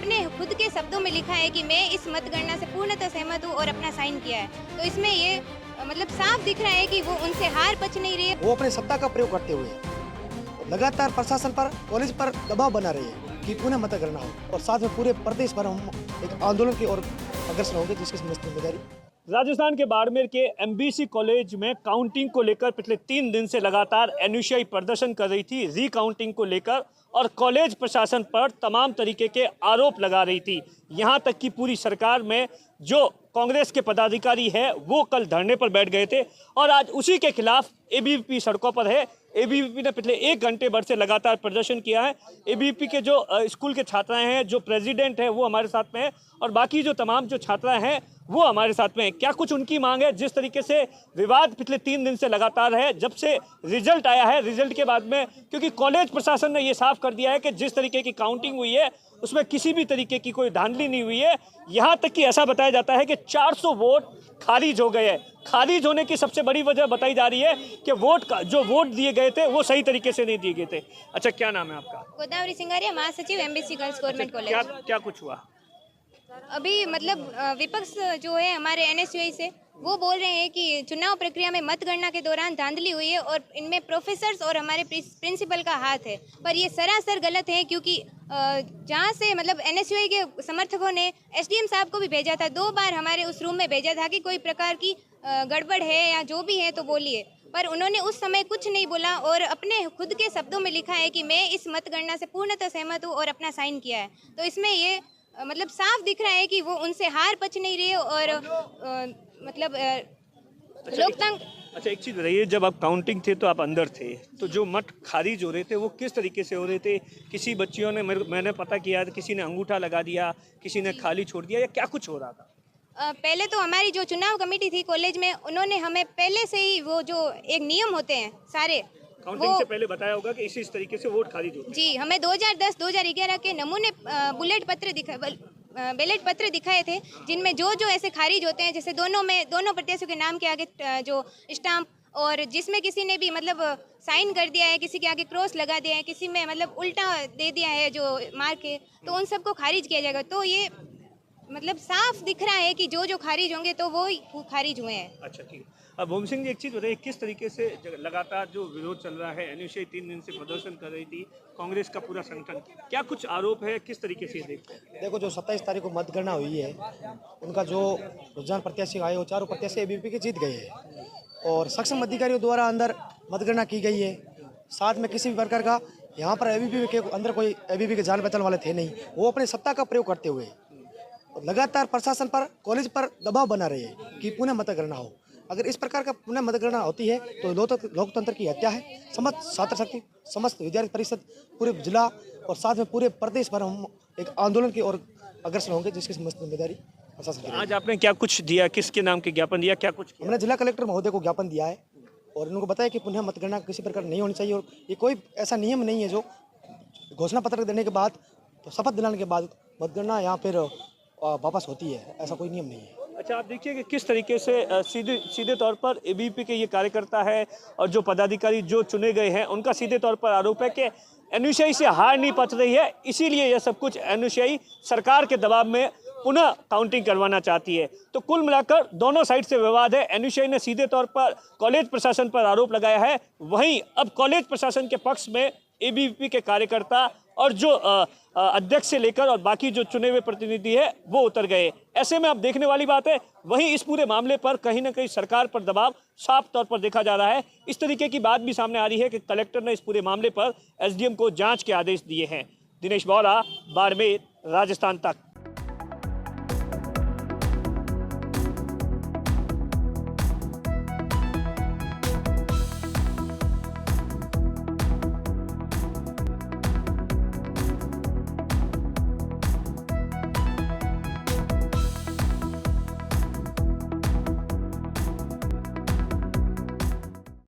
अपने खुद के शब्दों में लिखा है कि मैं इस मतगणना से पूर्णतः सहमत हूँ और अपना साइन किया है। तो इसमें ये मतलब साफ दिख रहा है कि वो उनसे हार पच नहीं रही है। वो अपने सत्ता का प्रयोग करते हुए लगातार प्रशासन पर, कॉलेज पर दबाव बना रहे हैं कि पुनः मतगणना हो, और साथ में पूरे प्रदेश भर हम एक आंदोलन की ओर अग्रसर होंगे, जिसकी समस्त जिम्मेदारी। राजस्थान के बाड़मेर के एमबीसी कॉलेज में काउंटिंग को लेकर पिछले 3 दिन से लगातार एनयूसीआई प्रदर्शन कर रही थी, रीकाउंटिंग को लेकर, और कॉलेज प्रशासन पर तमाम तरीके के आरोप लगा रही थी। यहाँ तक कि पूरी सरकार में जो कांग्रेस के पदाधिकारी है वो कल धरने पर बैठ गए थे, और आज उसी के खिलाफ एबीवीपी सड़कों पर है। एबीवीपी ने पिछले 1 घंटे भर से लगातार प्रदर्शन किया है। एबीवीपी के जो स्कूल के छात्राएं हैं, जो प्रेसिडेंट है वो हमारे साथ में है, और बाकी जो तमाम जो छात्राएं हैं वो हमारे साथ में है। क्या कुछ उनकी मांग है? जिस तरीके से विवाद पिछले 3 दिन से लगातार है, जब से रिजल्ट आया है, रिजल्ट के बाद में, क्योंकि कॉलेज प्रशासन ने ये साफ कर दिया है कि जिस तरीके की काउंटिंग हुई है उसमें किसी भी तरीके की कोई धांधली नहीं हुई है। यहाँ तक कि ऐसा बताया जाता है कि 400 वोट खारिज हो गए हैं। खारिज होने की सबसे बड़ी वजह बताई जा रही है कि जो वोट दिए गए थे वो सही तरीके से नहीं दिए गए थे। अच्छा, क्या नाम है आपका? गोदावरी सिंगारिया, महासचिव एमबीसी गर्ल्स गवर्नमेंट कॉलेज। क्या कुछ हुआ अभी मतलब विपक्ष जो है हमारे एनएसयूआई से, वो बोल रहे हैं कि चुनाव प्रक्रिया में मतगणना के दौरान धांधली हुई है और इनमें प्रोफेसर्स और हमारे प्रिंसिपल का हाथ है। पर ये सरासर गलत है, क्योंकि जहाँ से मतलब एनएसयूआई के समर्थकों ने एसडीएम साहब को भी भेजा था, 2 बार हमारे उस रूम में भेजा था कि कोई प्रकार की गड़बड़ है या जो भी है तो बोलिए, पर उन्होंने उस समय कुछ नहीं बोला और अपने खुद के शब्दों में लिखा है कि मैं इस मतगणना से पूर्णतः सहमत हूँ और अपना साइन किया है। तो इसमें ये मतलब साफ दिख रहा है कि वो उनसे हार पच नहीं रही है और मतलब लोकतंत्र। अच्छा, एक चीज़ बताइए, जब आप काउंटिंग थे तो आप अंदर थे, तो जो मत खारिज हो रहे थे वो किस तरीके से हो रहे थे? किसी बच्चियों ने, मैंने पता किया, किसी ने अंगूठा लगा दिया, किसी ने खाली छोड़ दिया, या क्या कुछ हो रहा था? पहले तो हमारी जो चुनाव कमेटी थी कॉलेज में, उन्होंने हमें पहले से ही वो जो एक नियम होते हैं सारे, काउंटिंग से पहले बताया होगा कि इस तरीके से वोट खारिज होते हैं। जी, हमें 2010-2011 के नमूने बैलेट पत्र दिखाए थे, जिनमें जो ऐसे खारिज होते हैं, जैसे दोनों प्रत्याशियों के नाम के आगे जो स्टाम्प, और जिसमें किसी ने भी मतलब साइन कर दिया है, किसी के आगे क्रॉस लगा दिया है, किसी में मतलब उल्टा दे दिया है जो मार्क है, तो उन सबको खारिज किया जाएगा। तो ये मतलब साफ दिख रहा है कि जो खारिज होंगे तो वो खारिज हुए हैं। अच्छा, ठीक है। अब भूम सिंह जी, एक चीज़ बताइए, किस तरीके से लगातार जो विरोध चल रहा है, एनयूसीआई 3 दिन से प्रदर्शन कर रही थी, कांग्रेस का पूरा संगठन, क्या कुछ आरोप है, किस तरीके से देखते हैं? देखो, जो 27 तारीख को मतगणना हुई है, उनका जो रुझान प्रत्याशी आए, वो चारों प्रत्याशी एबीवीपी के जीत गए हैं, और सक्षम अधिकारियों द्वारा अंदर मतगणना की गई है। साथ में किसी भी प्रकार का यहाँ पर एबीवीपी के अंदर कोई एबीवीपी के जान पहचान वाले थे नहीं। वो अपने सत्ता का प्रयोग करते हुए लगातार प्रशासन पर, कॉलेज पर दबाव बना रहे हैं कि पुनः मतगणना हो। अगर इस प्रकार का पुनः मतगणना होती है तो लोकतंत्र की हत्या है। समस्त छात्र शक्ति, समस्त विद्यार्थी परिषद, पूरे जिला और साथ में पूरे प्रदेश भर हम एक आंदोलन की ओर अग्रसर होंगे, जिसकी समस्त जिम्मेदारी प्रशासन की। आज आपने क्या कुछ दिया, किसके नाम के ज्ञापन दिया, क्या कुछ किया? हमने जिला कलेक्टर महोदय को ज्ञापन दिया है और उनको बताया कि पुनः मतगणना किसी प्रकार नहीं होनी चाहिए, और ये कोई ऐसा नियम नहीं है जो घोषणा पत्र देने के बाद, तो शपथ दिलाने के बाद मतगणना यहाँ फिर वापस होती है, ऐसा कोई नियम नहीं है। अच्छा, आप देखिए कि किस तरीके से सीधे तौर पर एबीवीपी के ये कार्यकर्ता है और जो पदाधिकारी जो चुने गए हैं, उनका सीधे तौर पर आरोप है कि एनयूसीआई से हार नहीं पच रही है, इसीलिए यह सब कुछ एनयूसीआई सरकार के दबाव में पुनः काउंटिंग करवाना चाहती है। तो कुल मिलाकर दोनों साइड से विवाद है। एनयूसीआई ने सीधे तौर पर कॉलेज प्रशासन पर आरोप लगाया है, वहीं अब कॉलेज प्रशासन के पक्ष में एबीवीपी के कार्यकर्ता और जो अध्यक्ष से लेकर और बाकी जो चुने हुए प्रतिनिधि है वो उतर गए। ऐसे में अब देखने वाली बात है, वहीं इस पूरे मामले पर कहीं ना कहीं सरकार पर दबाव साफ तौर पर देखा जा रहा है। इस तरीके की बात भी सामने आ रही है कि कलेक्टर ने इस पूरे मामले पर एसडीएम को जांच के आदेश दिए हैं। दिनेश बोरा, बाड़मेर, राजस्थान तक।